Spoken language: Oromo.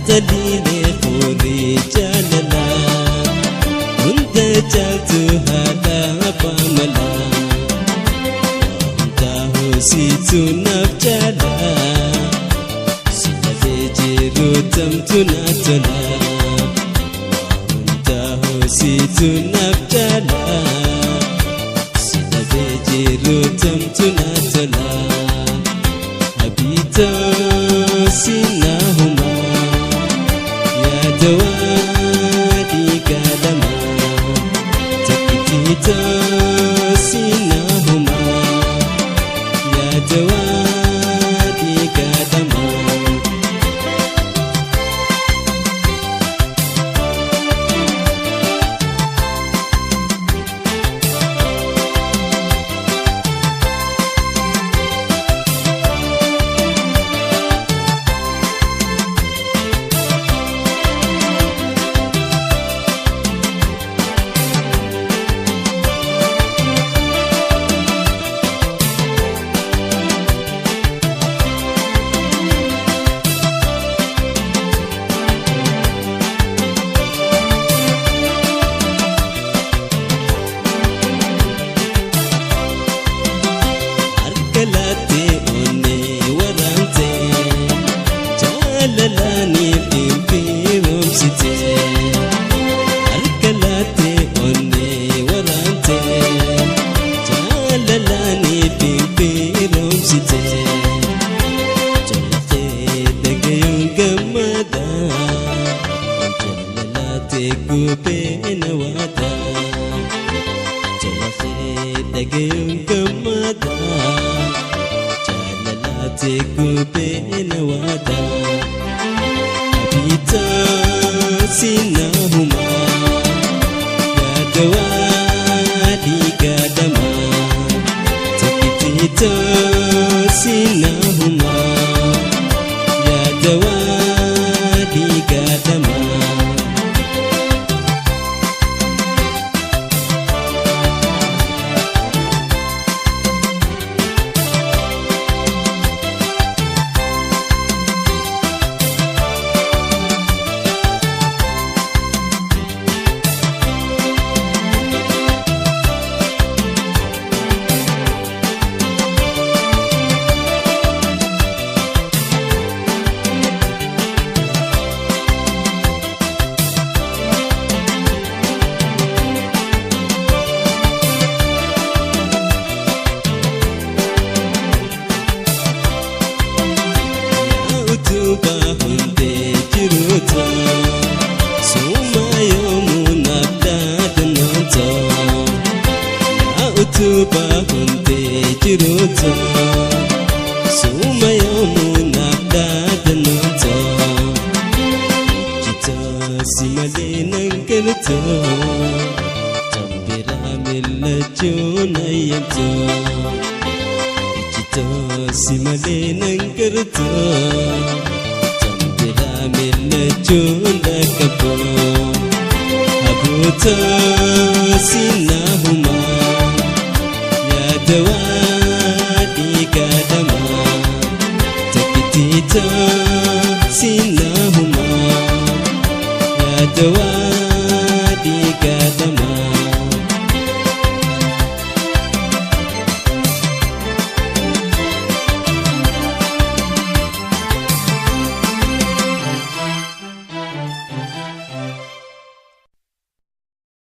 Atadile furi jalala Unda jaltu hala pamala Unda husitu nafjala Sila bejiru tamtu natala Unda husitu nafjala Sila bejiru tamtu natala Habita sinahuma Dawadi kadama Takitita sinahuma Ya dawadi kadama Arkalate one warante Jalalani pimpirum site Arkalate one warante Jalalani pimpirum site Jalate dagayung gamada Jalalate kubena wada Jalate dagayung gamada Jalalate kubena wada Habita sinahuma Ya dawadi kadama Takitita sinahuma Ya dawadi kadama Bahunde jiruta Sumayomu nabdadananta Ya utu bahunde jiruta Sumayomu nabdadananta Jita simale nangarta Tambira millajuna yanta Jita simale nangarta Junda kabo Abuta sinahuma Ya dawadi kadama Takitita sinahuma Ya dawadi